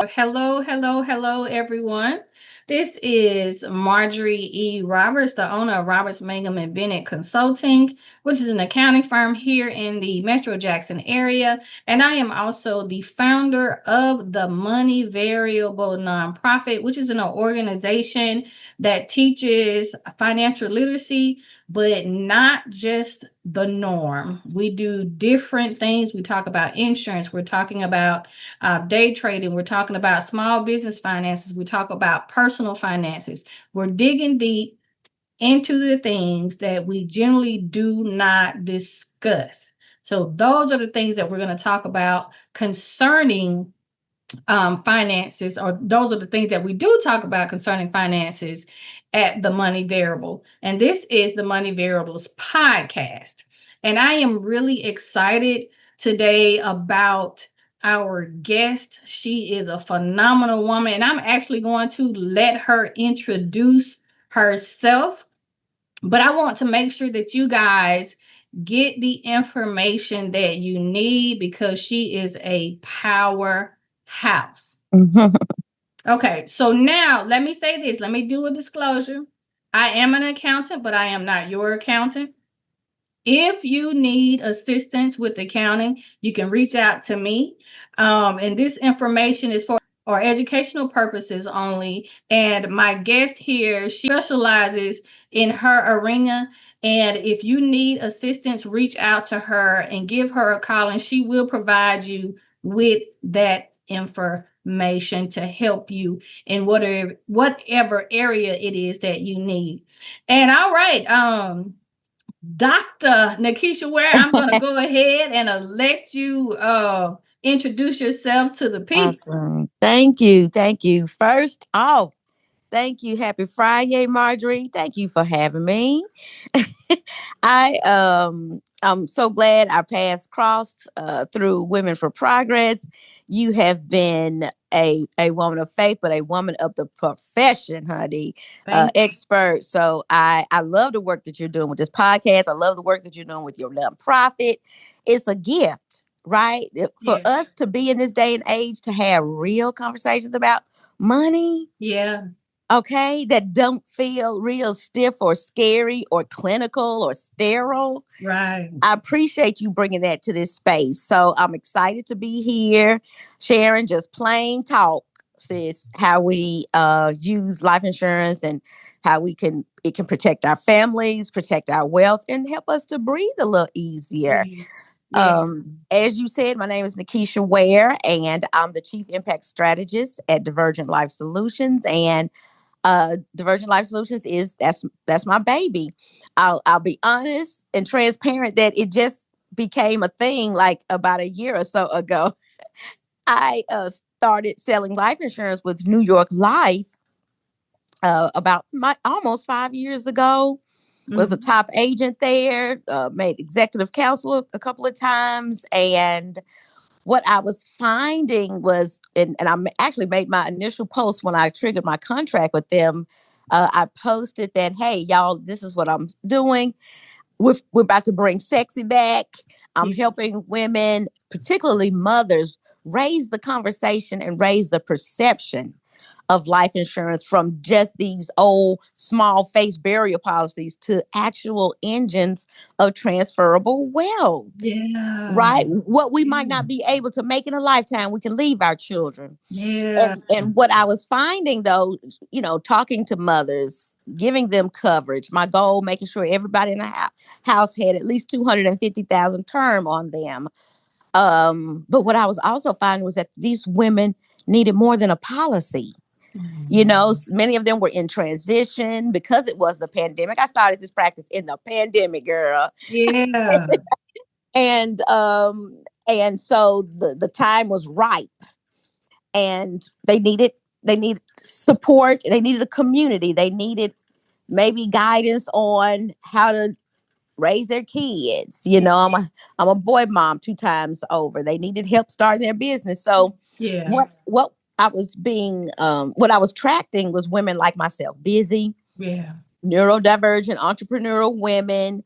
Hello, hello, hello, everyone. This is Marjorie E. Roberts, the owner of Roberts, Mangum and Bennett Consulting, which is an accounting firm here in the Metro Jackson area. And I am also the founder of the Money Variable Nonprofit, which is an organization that teaches financial literacy, but not just the norm. We do different things. We talk about insurance. We're talking about day trading. We're talking about small business finances. We talk about personal finances. We're digging deep into the things that we generally do not discuss. So, those are the things that we're going to talk about concerning finances, or those are the things that we do talk about concerning finances at the Money Variable. And this is the Money Variables podcast. And I am really excited today about our guest. She is a phenomenal woman, and I'm actually going to let her introduce herself. But I want to make sure that you guys get the information that you need because she is a powerhouse. Okay, so now let me say this. Let me do a disclosure. I am an accountant, but I am not your accountant. If you need assistance with accounting, you can reach out to me. And this information is for or educational purposes only. And my guest here, she specializes in her arena. And if you need assistance, reach out to her and give her a call, and she will provide you with that information to help you in whatever area it is that you need. And all right, Dr. Nikisha Ware, I'm going to go ahead and let you introduce yourself to the people. Awesome. Thank you. Thank you. First off, thank you. Happy Friday, Marjorie. Thank you for having me. I'm so glad our paths crossed through Women for Progress. You have been a woman of faith, but a woman of the profession, honey, Thank you. expert. So I love the work that you're doing with this podcast. I love the work that you're doing with your nonprofit. It's a gift, right? For Yeah. us to be in this day and age to have real conversations about money, Yeah. okay, that don't feel real stiff or scary or clinical or sterile. Right. I appreciate you bringing that to this space. So I'm excited to be here, sharing just plain talk, sis, how we use life insurance and how it can protect our families, protect our wealth, and help us to breathe a little easier. Yeah. Yeah. As you said, my name is Nikisha Ware, and I'm the Chief Impact Strategist at Divergent Life Solutions. And Divergent Life Solutions is that's my baby. I'll be honest and transparent that it just became a thing like about a year or so ago. I started selling life insurance with New York Life about my almost 5 years ago. Was a Mhm. top agent there, made executive counsel a couple of times, and what I was finding was, and actually made my initial post when I triggered my contract with them. I posted that, hey, y'all, this is what I'm doing. We're about to bring sexy back. I'm Yeah. helping women, particularly mothers, raise the conversation and raise the perception of life insurance from just these old small face burial policies to actual engines of transferable wealth, Yeah. right? What we might Yeah. not be able to make in a lifetime, we can leave our children. Yeah. And what I was finding though, talking to mothers, giving them coverage. My goal, making sure everybody in the house had at least 250,000 term on them. But what I was also finding was that these women needed more than a policy. Mhm. Many of them were in transition because it was the pandemic. I started this practice in the pandemic, girl. Yeah. And so the time was ripe, and they needed support, they needed a community, they needed maybe guidance on how to raise their kids. I'm a boy mom 2 times over. They needed help starting their business. So Yeah. what I was tracking was women like myself, busy, Yeah. neurodivergent, entrepreneurial women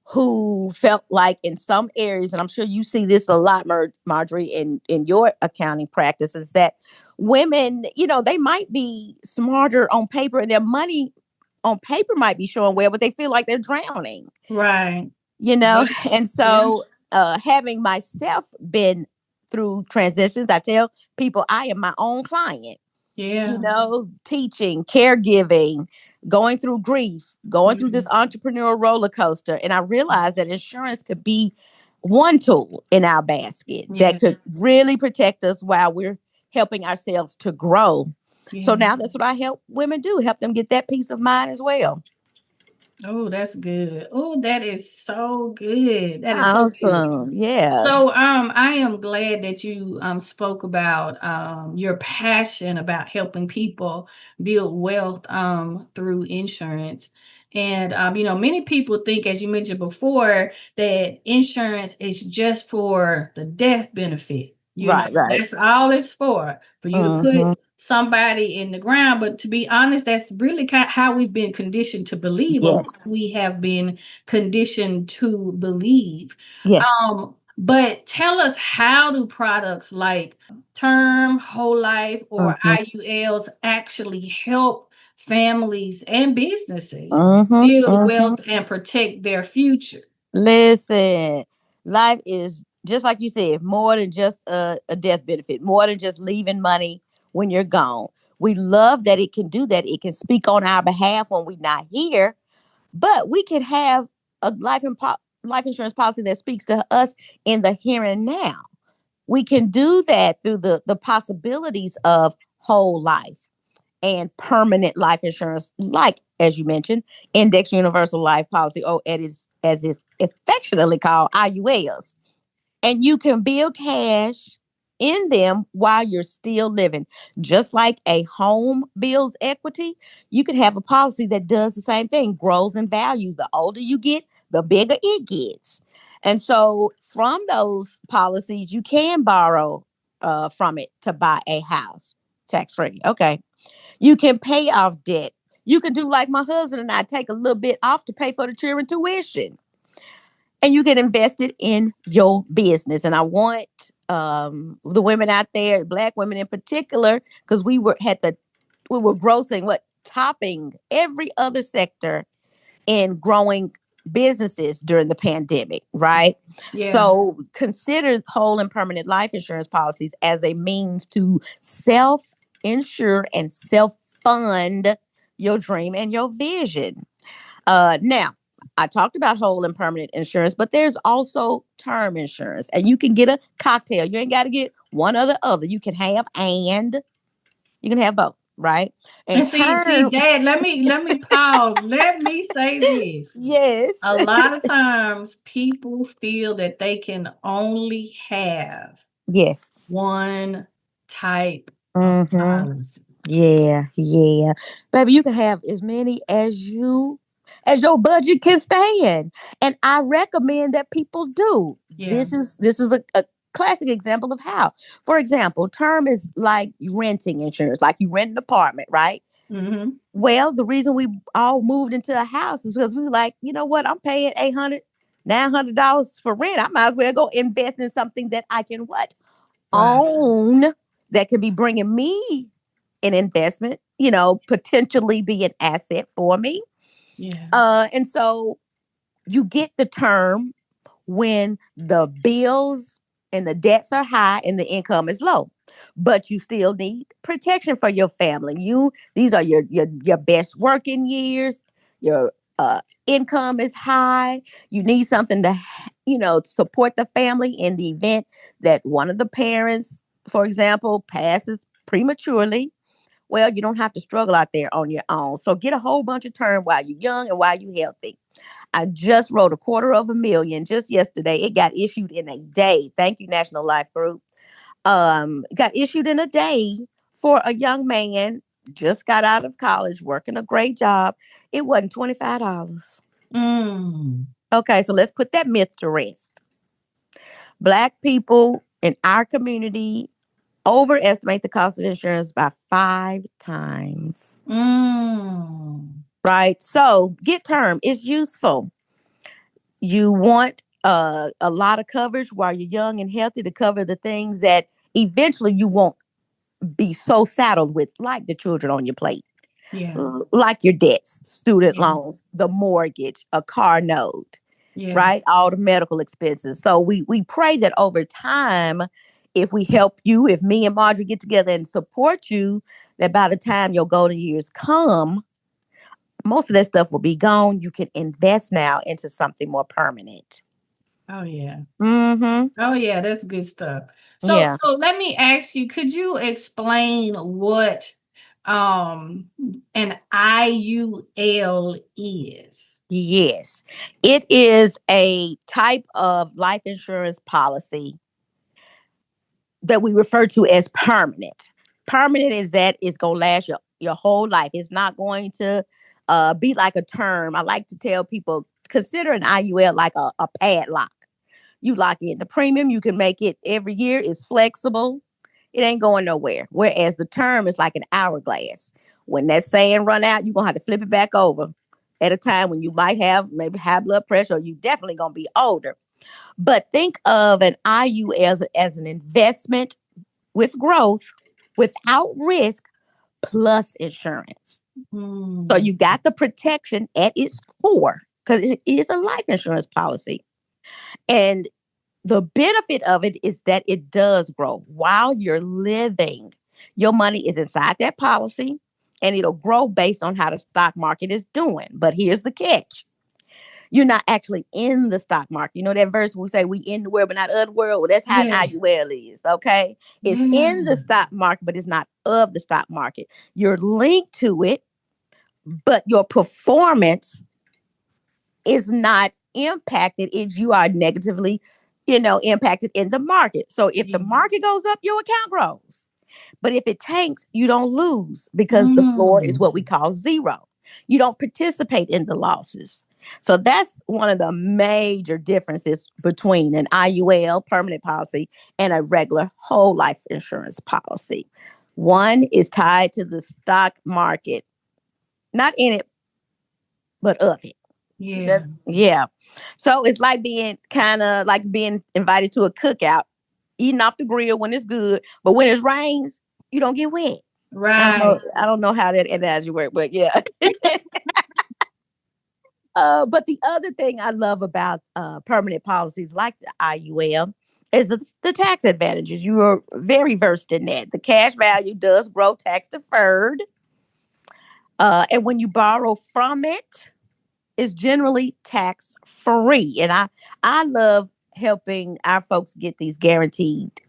who felt like in some areas, and I'm sure you see this a lot, Marjorie, in your accounting practices, that Women, they might be smarter on paper and their money on paper might be showing well, but they feel like they're drowning, Right. you know? Yeah. And Yeah. so, having myself been through transitions, I tell people I am my own client, Yeah. teaching, caregiving, going through grief, going through Yeah. this entrepreneurial roller coaster. And I realized that insurance could be one tool in our basket Yeah. that could really protect us while we're helping ourselves to grow. So Yeah. now that's what I help women do, help them get that peace of mind as well. Oh, that's good. Oh, that is so good. That is so good. Awesome. Yeah. So, I am glad that you spoke about your passion about helping people build wealth through insurance. And many people think, as you mentioned before, that insurance is just for the death benefit. Right, right. That's all it's for you to put Mm-hmm. somebody in the ground. But to be honest, that's really how we've been conditioned to believe, or what Yes. we have been conditioned to believe. Yes. But tell us, how do products like term, whole life, or Mm-hmm. IULs actually help families and businesses Mm-hmm. build Mm-hmm. wealth and protect their future? Listen, life is just like you said, more than just a death benefit, more than just leaving money when you're gone. We love that it can do that. It can speak on our behalf when we're not here, but we can have a life insurance policy that speaks to us in the here and now. We can do that through the possibilities of whole life and permanent life insurance, like as you mentioned, index universal life policy, or as is affectionately called, IULs. And you can build cash in them while you're still living. Just like a home builds equity, you could have a policy that does the same thing, grows in values. The older you get, the bigger it gets. And so from those policies, you can borrow from it to buy a house tax free. Okay. You can pay off debt. You can do like my husband and I, take a little bit off to pay for the children tuition. And you can invest it in your business. And I want the women out there, Black women in particular, because we were grossing what topping every other sector in growing businesses during the pandemic, right? Yeah. So consider whole and permanent life insurance policies as a means to self insure and self fund your dream and your vision. Now, I talked about whole and permanent insurance, but there's also term insurance, and you can get a cocktail. You ain't got to get one or the other. You can have both, right? And And see, term, Dad, let me pause. Let me say this. yes, A lot of times people feel that they can only have yes. one type of Mm-hmm. policy. Yeah, yeah. Baby, you can have as many as your budget can stand. And I recommend that people do. Yeah. This is a classic example of how. For example, term is like renting insurance, like you rent an apartment, right? Hmm. Well, the reason we all moved into a house is because we were like, you know what, I'm paying 800, $900 for rent. I might as well go invest in something that I can what? Right. Own, that could be bringing me an investment, potentially be an asset for me. Yeah. And so you get the term when the bills and the debts are high and the income is low, but you still need protection for your family. These are your best working years. Your income is high. You need something to support the family in the event that one of the parents, for example, passes prematurely. Well, you don't have to struggle out there on your own. So get a whole bunch of term while you're young and while you're healthy. I just wrote $250,000 just yesterday. It got issued in a day. Thank you, National Life Group. Got issued in a day for a young man, just got out of college, working a great job. It wasn't $25. Mm. Okay, so let's put that myth to rest. Black people in our community overestimate the cost of insurance by 5 times. Mm. Right? So get term. It's useful. You want a lot of coverage while you're young and healthy to cover the things that eventually you won't. be so saddled with, like the children on your plate, Yeah. like your debts, student Yeah. loans, the mortgage, a car note, Yeah. right? All the medical expenses. So we pray that over time, if we help you, if me and Marjorie get together and support you, that by the time your golden years come, most of that stuff will be gone. You can invest now into something more permanent. Oh yeah. Mm-hmm. Oh yeah, that's good stuff. So Yeah. so let me ask you, could you explain what um an IUL is? Yes. It is a type of life insurance policy that we refer to as permanent. Permanent is that it's gonna last your whole life. It's not going to be like a term. I like to tell people consider an IUL like a padlock. You lock in the premium, you can make it every year. It's flexible. It ain't going nowhere. Whereas the term is like an hourglass. When that saying run out, you're gonna have to flip it back over at a time when you might have maybe high blood pressure, or you definitely gonna be older. But think of an IU as an investment with growth, without risk, plus insurance. So Hmm. you got the protection at its core because it is a life insurance policy. And the benefit of it is that it does grow while you're living. Your money is inside that policy and it'll grow based on how the stock market is doing. But here's the catch: you're not actually in the stock market. You know that verse we say we in the world but not of the world? Well, that's how an Yeah. IUL is, okay? It's in the Yeah. stock market, but it's not of the stock market. You're linked to it, but your performance is not impacted if you are negatively, impacted in the market. So if the Yeah. market goes up, your account grows. But if it tanks, you don't lose because the floor is Mm. what we call zero. You don't participate in the losses. So that's one of the major differences between an IUL permanent policy and a regular whole life insurance policy. One is tied to the stock market, not in it, but of it. Yeah. Yeah. So it's like being kind of like being invited to a cookout, eating off the grill when it's good, but when it rains, you don't get wet. I don't know. Right. I don't know how that analogy works, but yeah. But the other thing I love about permanent policies like the IUL is the tax advantages. You are very versed in that. The cash value does grow tax deferred, and when you borrow from it, it's generally tax free. And I love helping our folks get these guaranteed,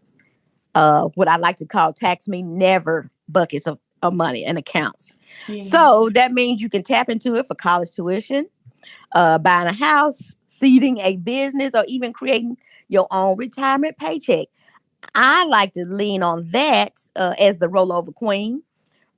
what I like to call tax me never buckets of money and accounts. Yeah. So that means you can tap into it for college tuition, buying a house, seeding a business, or even creating your own retirement paycheck. I like to lean on that as the rollover queen,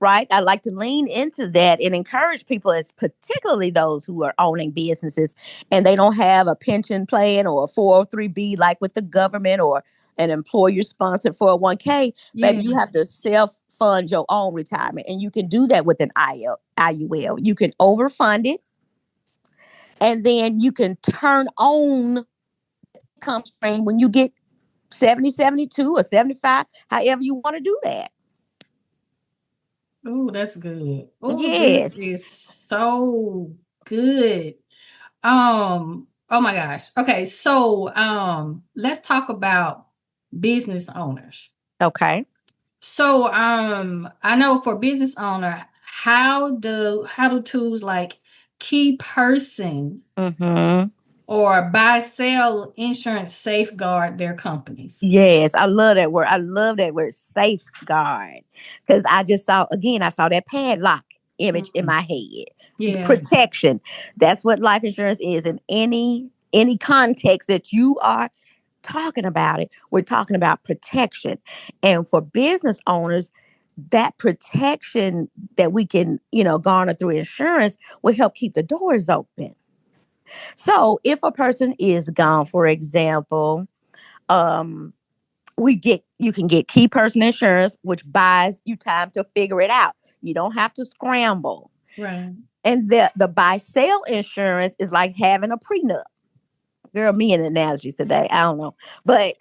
right? I like to lean into that and encourage people, as particularly those who are owning businesses and they don't have a pension plan or a 403B like with the government or an employer sponsored 401k. Baby, Yeah. you have to self fund your own retirement, and you can do that with an IUL. You can overfund it, and then you can turn on income stream when you get 70, 72, or 75, however you want to do that. Oh, that's good. Oh, this Yes. is so good. Oh my gosh. Okay, so let's talk about business owners. Okay. So I know for business owner, how do tools like key person Mm-hmm. or buy sell insurance safeguard their companies? Yes, I love that word. I love that word, safeguard. Because I saw that padlock image in Mhm. my head. Yeah. Protection. That's what life insurance is in any context that you are talking about it. We're talking about protection. And for business owners, that protection that we can, garner through insurance will help keep the doors open. So if a person is gone, for example, um, you can get key person insurance, which buys you time to figure it out. You don't have to scramble. Right. And the buy sale insurance is like having a prenup. Girl, me and analogies today. I don't know. But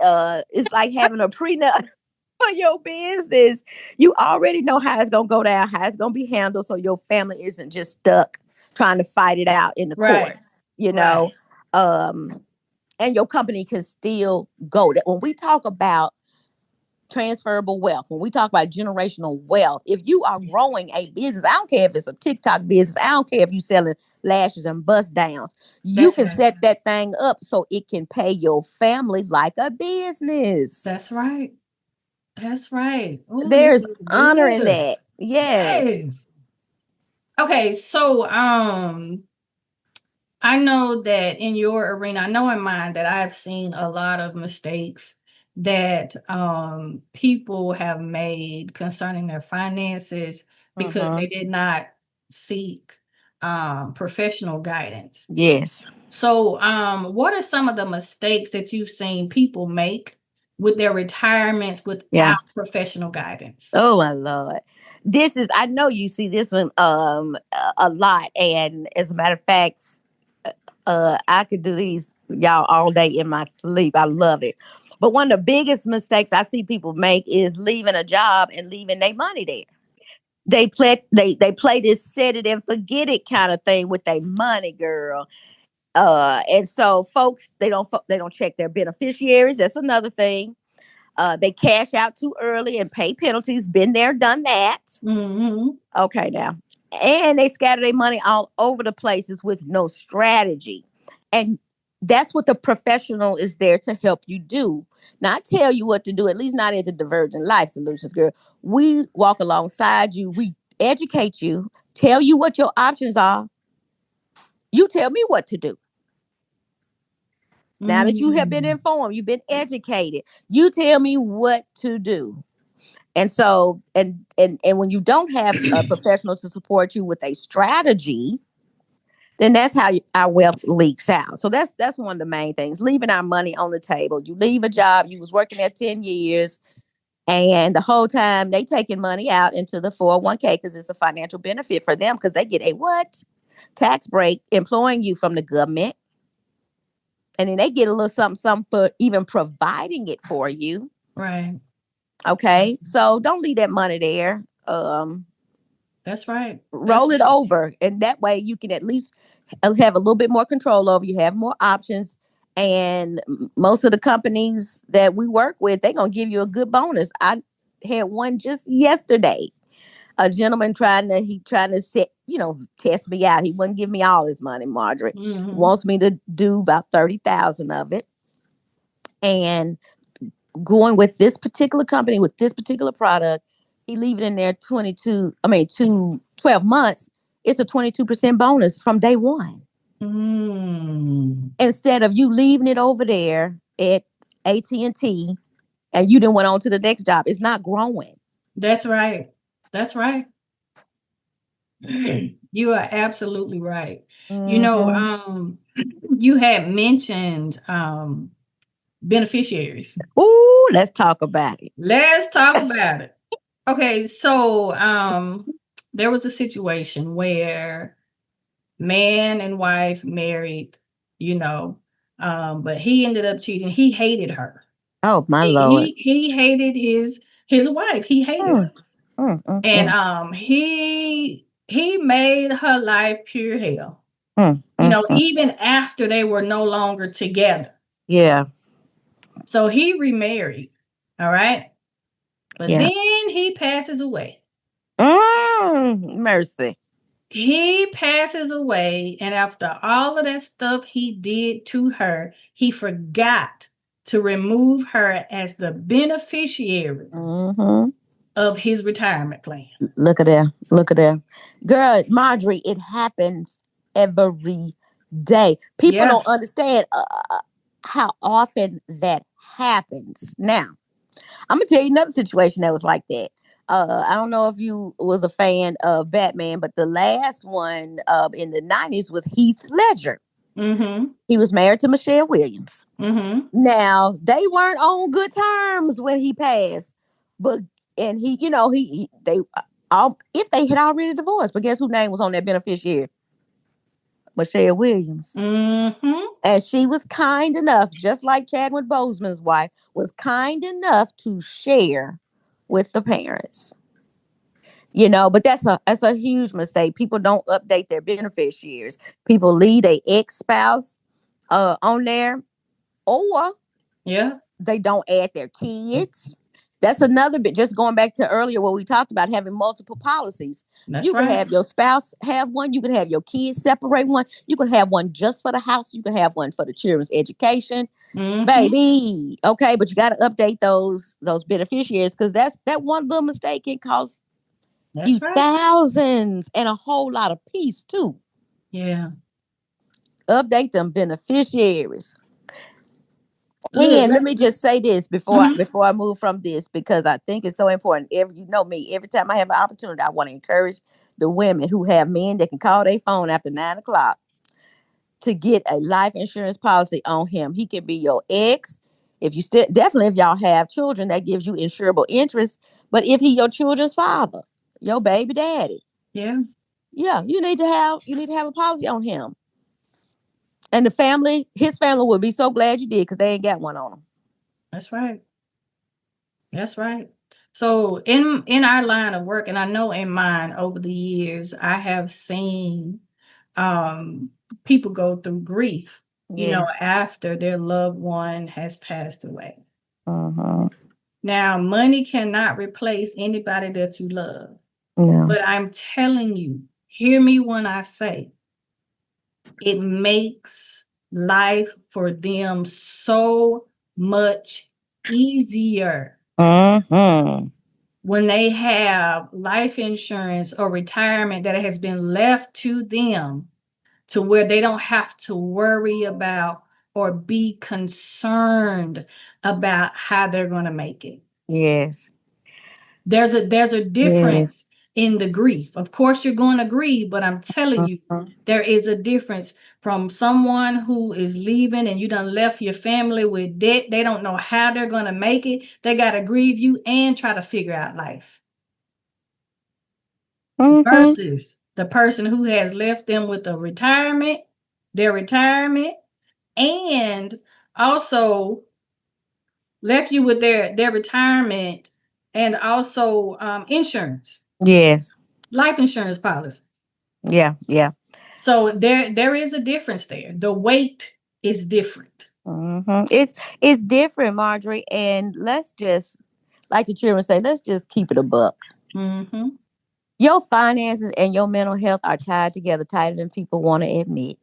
it's like having a prenup. for your business. You already know how it's gonna go down, how it's gonna be handled, so your family isn't just stuck trying to fight it out in the Right. courts, you know. Right. Um, and your company can still go. That when we talk about transferable wealth, when we talk about generational wealth, if you are growing a business, I don't care if it's a TikTok business, I don't care if you're selling lashes and bust downs, you That's can right. set that thing up so it can pay your family like a business. That's right. That's right. Oh, this There's is honor in good. that. Yes. Yes. Okay, so I know that in your arena, I know in mine that I've seen a lot of mistakes that people have made concerning their finances because Mm-hmm. they did not seek professional guidance. Yes. So, what are some of the mistakes that you've seen people make with their retirements Yeah. without professional guidance? Oh my Lord. This is I know you see this one a lot. And as a matter of fact, I could do these y'all all day in my sleep. I love it. But one of the biggest mistakes I see people make is leaving a job and leaving their money there. They play this set it and forget it kind of thing with their money, girl. And so folks they don't check their beneficiaries. That's another thing. They cash out too early and pay penalties. Been there, done that. Mm-hmm. Okay, now. And they scatter their money all over the places with no strategy. And that's what the professional is there to help you do. Not tell you what to do, at least not at the Divergent Life Solutions, girl. We walk alongside you, we educate you, tell you what your options are. You tell me what to do. Now that you have been Mm-hmm. informed, you've been educated, you tell me what to do. And so, and when you don't have a professional to support you with a strategy, then that's how our wealth leaks out. So that's one of the main things. Leaving our money on the table. You leave a job, you was working there 10 years, and the whole time they taking money out into the 401k because it's a financial benefit for them because they get a what? Tax break employing you from the government. And then they get a little something, something for even providing it for you. Right. Okay. So don't leave that money there. That's right. That's Roll it right. over, and that way you can at least have a little bit more control over. You have more options, and most of the companies that we work with, they're gonna give you a good bonus. I had one just yesterday. A gentleman trying to set, test me out. He wouldn't give me all his money, Marjorie. Mm-hmm. Wants me to do about 30,000 of it, and going with this particular company with this particular product, he leave it in there 12 months. It's a 22% bonus from day one. Mm. Instead of you leaving it over there at AT&T and you then went on to the next job, it's not growing. That's right. That's right. You are absolutely right. You know, Mm-hmm. you had mentioned beneficiaries. Ooh, let's talk about it. Let's talk about it. Okay, so there was a situation where man and wife married, you know, but he ended up cheating. He hated her. Oh my He Lord. he hated his wife. He hated Mm, her. mm, mm, And mm, he made her life pure hell. mm, You mm, know, mm. even after they were no longer together. Yeah, So he remarried. All right. But yeah. then he passes away. Mercy. He passes away, and after all of that stuff he did to her, he forgot to remove her as the beneficiary Mm-hmm. of his retirement plan. Look at there. Look at there. Girl, Marjorie, it happens every day. People Yeah. don't understand how often that happens. Now, I'm going to tell you another situation that was like that. I don't know if you was a fan of Batman, but the last one in the 90s was Heath Ledger. Mm-hmm. He was married to Michelle Williams. Mm-hmm. Now, they weren't on good terms when he passed, but and they all if they had already divorced, but guess whose name was on that beneficiary? Michelle Williams. Mm-hmm. And she was kind enough, just like Chadwick Boseman's wife, was kind enough to share. with the parents. But that's a huge mistake. People don't update their beneficiaries. People leave a ex-spouse on there, or Yeah, they don't add their kids. That's another bit. Just going back to earlier what we talked about, having multiple policies. that's You can right. have your spouse have one. You can have your kids separate one. You can have one just for the house. You can have one for the children's education, Mm-hmm. baby. Okay, but you got to update those beneficiaries, because that one little mistake can cost That's you right. thousands and a whole lot of peace too. Yeah. Update them beneficiaries. Look. And let me just say this before Mm-hmm. before I move from this, because I think it's so important. Me, every time I have an opportunity, I want to encourage the women who have men that can call their phone after 9 o'clock to get a life insurance policy on him. He can be your ex. If you still definitely, if y'all have children, that gives you insurable interest. But if he your children's father, your baby daddy, Yeah, yeah, you need to have a policy on him. And his family will be so glad you did, because they ain't got one on them. that's right. That's right. So in our line of work, and I know in mine over the years, I have seen um people go through grief, Yes. after their loved one has passed away. Uh-huh. Now, money cannot replace anybody that you love, No. but I'm telling you, hear me when I say it makes life for them so much easier Uh-huh. when they have life insurance or retirement that has been left to them, to where they don't have to worry about or be concerned about how they're going to make it. Yes. There's a Yes. difference in the grief. Of course, you're going to grieve, but I'm telling you, Uh-huh. there is a difference from someone who is leaving and you done left your family with debt. They don't know how they're going to make it. They got to grieve you and try to figure out life, Uh-huh. versus the person who has left them with their retirement, and also left you with their retirement, and also insurance, Yes. life insurance policy. Yeah. Yeah. So there is a difference there. The weight is different. It's different, Marjorie. And let's just, like the children say, let's just keep it a buck. Mm-hmm. Your finances and your mental health are tied together tighter than people want to admit.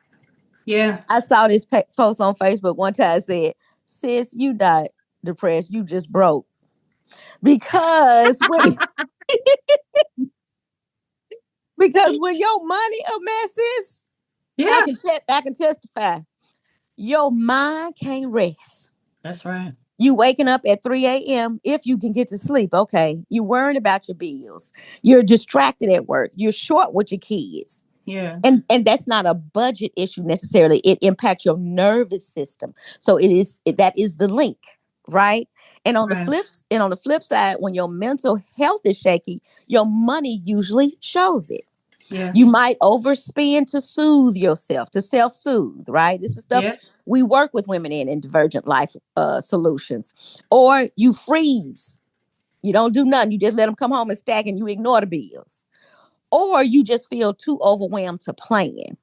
Yeah. I saw this post on Facebook one time, said, "Sis, you not depressed, you just broke." Because when because when your money a mess is, I Yeah. can I can testify. Your mind can't rest. That's right. You waking up at 3 a.m. if you can get to sleep. Okay. You worrying about your bills. You're distracted at work. You're short with your kids. Yeah. And that's not a budget issue necessarily. It impacts your nervous system. So that is the link, right? Right. And on the flip side, when your mental health is shaky, your money usually shows it. Yeah. You might overspend to soothe yourself, to self-soothe, right? This is stuff Yeah. we work with women in Divergent Life Solutions. Or you freeze. You don't do nothing. You just let them come home and stack, and you ignore the bills. Or you just feel too overwhelmed to plan.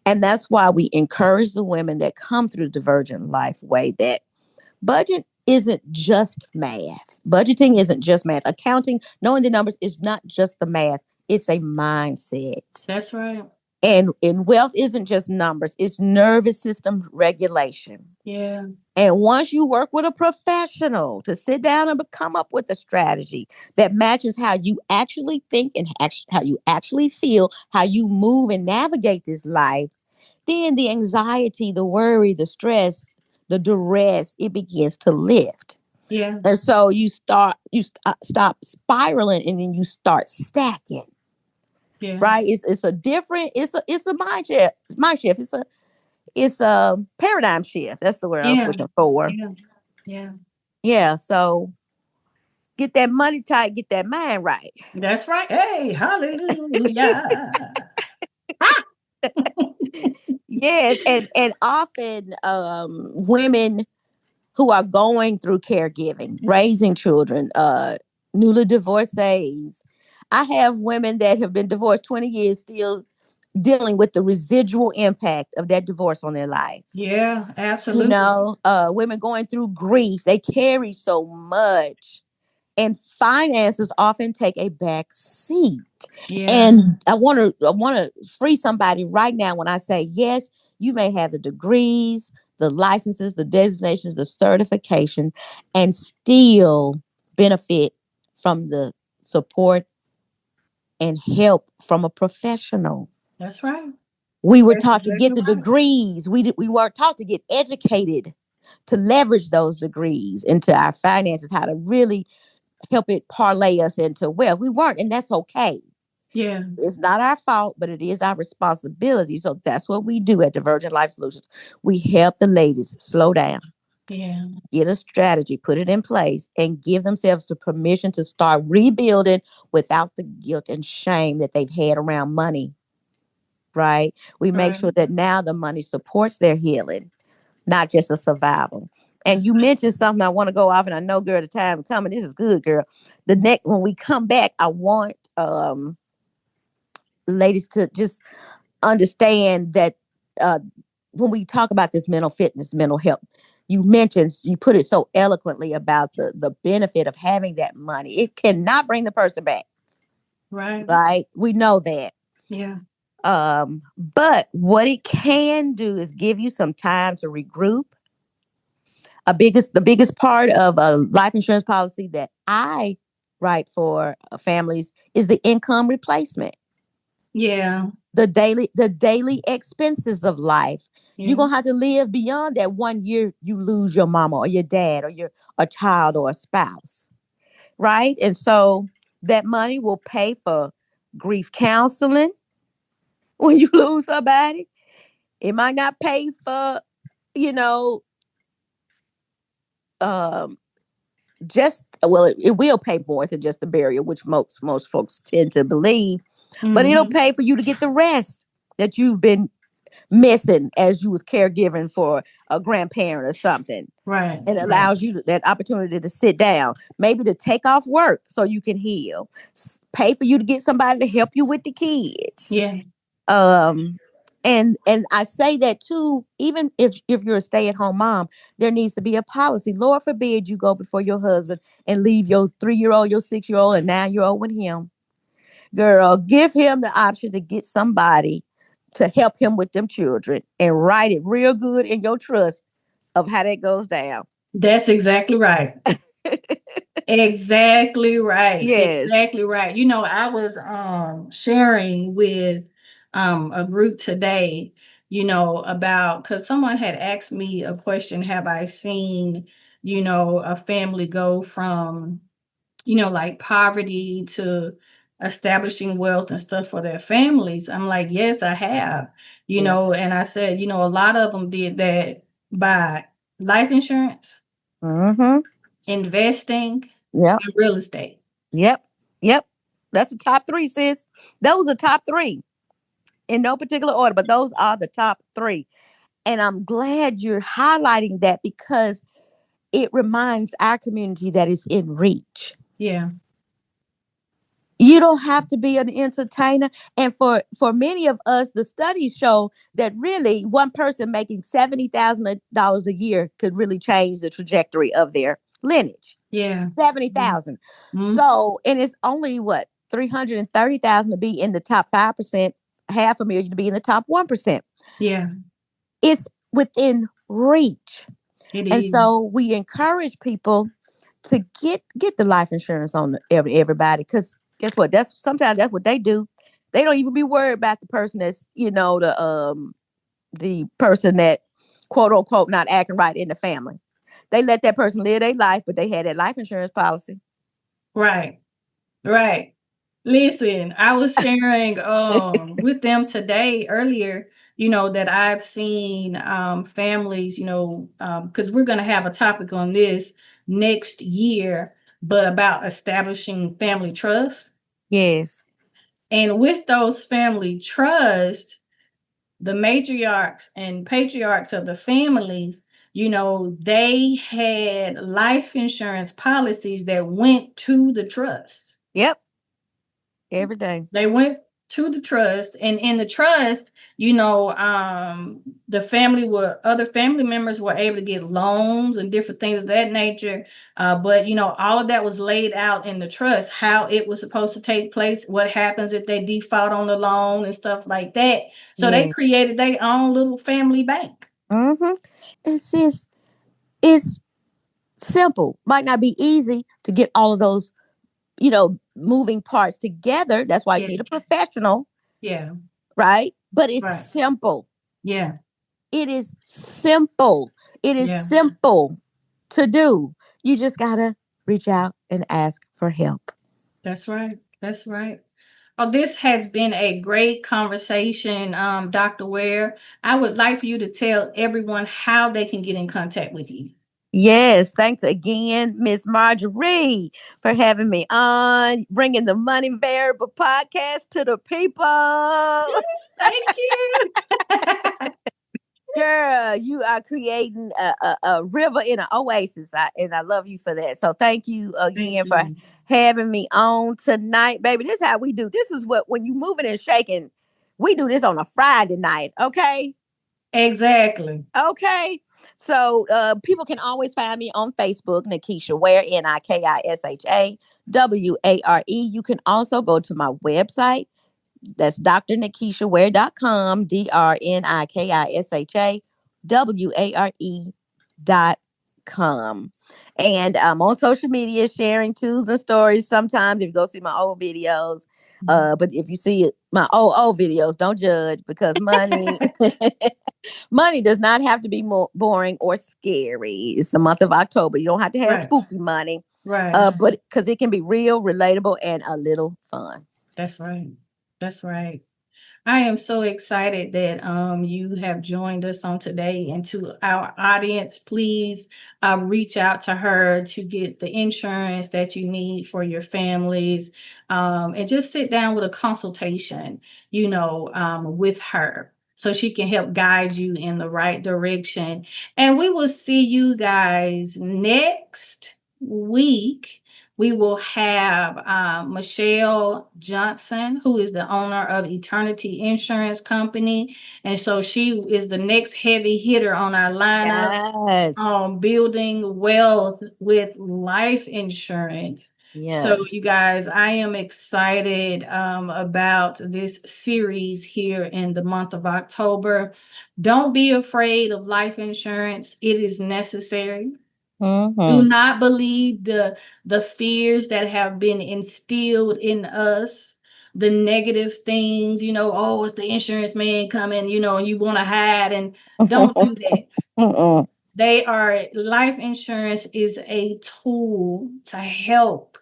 And that's why we encourage the women that come through the Divergent Life way that budget isn't just math. Budgeting isn't just math. Accounting, knowing the numbers is not just the math. It's a mindset. That's right. And wealth isn't just numbers, it's nervous system regulation. Yeah. And once you work with a professional to sit down and come up with a strategy that matches how you actually think and how you actually feel, how you move and navigate this life, then the anxiety, the worry, the stress, the duress, it begins to lift. Yeah. And so stop spiraling, and then you start stacking. Yeah. Right? It's a different, it's a mind shift. It's a paradigm shift. That's the word I was Yeah. looking for. Yeah. Yeah. Yeah. So get that money tight, get that mind right. That's right. Hey, hallelujah. Ah! Yes, and often women who are going through caregiving, raising children, newly divorcees. I have women that have been divorced 20 years still dealing with the residual impact of that divorce on their life. Yeah, absolutely. Women going through grief, they carry so much, and finances often take a back seat. Yeah, And I want to free somebody right now when I say yes, you may have the degrees, the licenses, the designations, the certification, and still benefit from the support and help from a professional. that's right. We were That's taught to exactly get the right. degrees. We weren't taught to get educated to leverage those degrees into our finances, how to really help it parlay us into wealth. We weren't, and that's okay. Yeah, It's not our fault, but it is our responsibility. So that's what we do at Divergent Life Solutions. We help the ladies slow down, yeah, get a strategy, put it in place, and give themselves the permission to start rebuilding without the guilt and shame that they've had around money. Right? We make right. sure that now the money supports their healing, not just a survival. And That's you right. mentioned something I want to go off, and I know, girl, the time is coming. This is good, girl. The next when we come back, I want ladies to just understand that uh, when we talk about this mental fitness, mental health, you put it so eloquently about the benefit of having that money. It cannot bring the person back, Right. right? We know that. Yeah. But what it can do is give you some time to regroup. The biggest part of a life insurance policy that I write for families is the income replacement, Yeah. the daily expenses of life. You're Yeah. gonna have to live beyond that 1 year you lose your mama or your dad or your a child or a spouse, right? And so that money will pay for grief counseling when you lose somebody. It might not pay for, you know, um, just well, it will pay more than just the burial, which most folks tend to believe, but it'll Hmm. pay for you to get the rest that you've been missing as you was caregiving for a grandparent or something. Right. It Right. allows you that opportunity to sit down, maybe to take off work so you can heal, pay for you to get somebody to help you with the kids. Yeah. um and I say that too, even if you're a stay-at-home mom, there needs to be a policy. Lord forbid you go before your husband and leave your 3-year old, your 6-year old, and 9-year old with him. Girl, give him the option to get somebody to help him with them children and write it real good in your trust of how that goes down. That's exactly right. Exactly right. Yes. Exactly right. You know, I was sharing with a group today, you know, about because someone had asked me a question, have I seen, you know, a family go from, you know, like poverty to establishing wealth and stuff for their families? I'm like, yes, I have, you Yeah. know, and I said, you know, a lot of them did that by life insurance, Mm-hmm. investing, Yep. and real estate. Yep. Yep. That's the top three, sis. Those are top three in no particular order, but those are the top three. And I'm glad you're highlighting that because it reminds our community that it's in reach. Yeah, You don't have to be an entertainer. And for many of us, the studies show that really one person making $70,000 a year could really change the trajectory of their lineage. yeah, yeah. 70,000. Mhm. So, and it's only what 330,000 to be in the top 5%, half a million to be in the top 1%. Yeah, It's within reach. it And is. so we encourage people to get the life insurance on everybody, because guess what? That's sometimes that's what they do. They don't even be worried about the person that's, the person that quote unquote not acting right in the family. They let that person live their life, but they had that life insurance policy. Right, right. Listen, I was sharing with them today earlier, you know, that I've seen families, you know, because we're gonna have a topic on this next year, but about establishing family trust. Yes. And with those family trusts, the matriarchs and patriarchs of the families, they had life insurance policies that went to the trust. Yep. Every day. They went to the trust, and in the trust, the other family members were able to get loans and different things of that nature. But all of that was laid out in the trust, how it was supposed to take place, what happens if they default on the loan and stuff like that. So they Yeah. created their own little family bank. Mm-hmm. It's simple. Might not be easy to get all of those, moving parts together. That's why you Yeah, need a professional, yeah, right? But it's right. simple. Yeah, It is simple. It is yeah. simple to do. You just gotta reach out and ask for help. That's right. That's right. Oh, this has been a great conversation, Dr. Ware. I would like for you to tell everyone how they can get in contact with you. Yes, thanks again, Miss Marjorie, for having me on, bringing the Money Variable podcast to the people. Thank you. Girl, you are creating a river in an oasis, and I love you for that. So thank you Thank again for you. having me on tonight, baby. This is how we do. This is what when you moving and shaking, we do this on a Friday night. Okay. Exactly. Okay. So people can always find me on Facebook, Nikisha Ware, Nikishaware. You can also go to my website. That's drnikishaware.com, DRNIKISHAWARE.com. And I'm on social media sharing tools and stories sometimes if you go see my old videos. But if you see my old videos, don't judge because money does not have to be more boring or scary. It's the month of October. You don't have to have Right. spooky money, Right. but because it can be real, relatable, and a little fun. That's right. That's right. I am so excited that you have joined us on today. And to our audience, please reach out to her to get the insurance that you need for your families, and just sit down with a consultation, with her so she can help guide you in the right direction. And we will see you guys next week. We will have Michelle Johnson, who is the owner of Eternity Insurance Company. And so she is the next heavy hitter on our lineup Yes. on building wealth with life insurance. So, Yes. you guys, I am excited about this series here in the month of October. Don't be afraid of life insurance, it is necessary. Do Mm-hmm. not believe the fears that have been instilled in us, the negative things, oh, it's the insurance man coming, and you want to hide, and don't do that. Mm-mm. They are Life insurance is a tool to help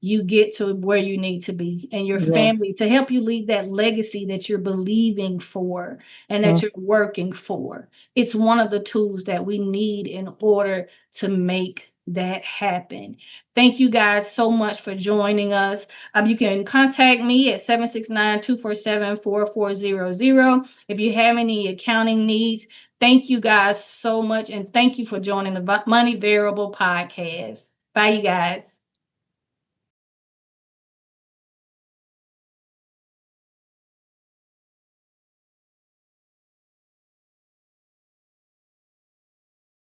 you get to where you need to be and your Yes. family, to help you leave that legacy that you're believing for and that Mm. you're working for. It's one of the tools that we need in order to make that happen. Thank you guys so much for joining us. You can contact me at 769-247-4400 if you have any accounting needs. Thank you guys so much, and thank you for joining the Money Variable podcast. Bye, you guys.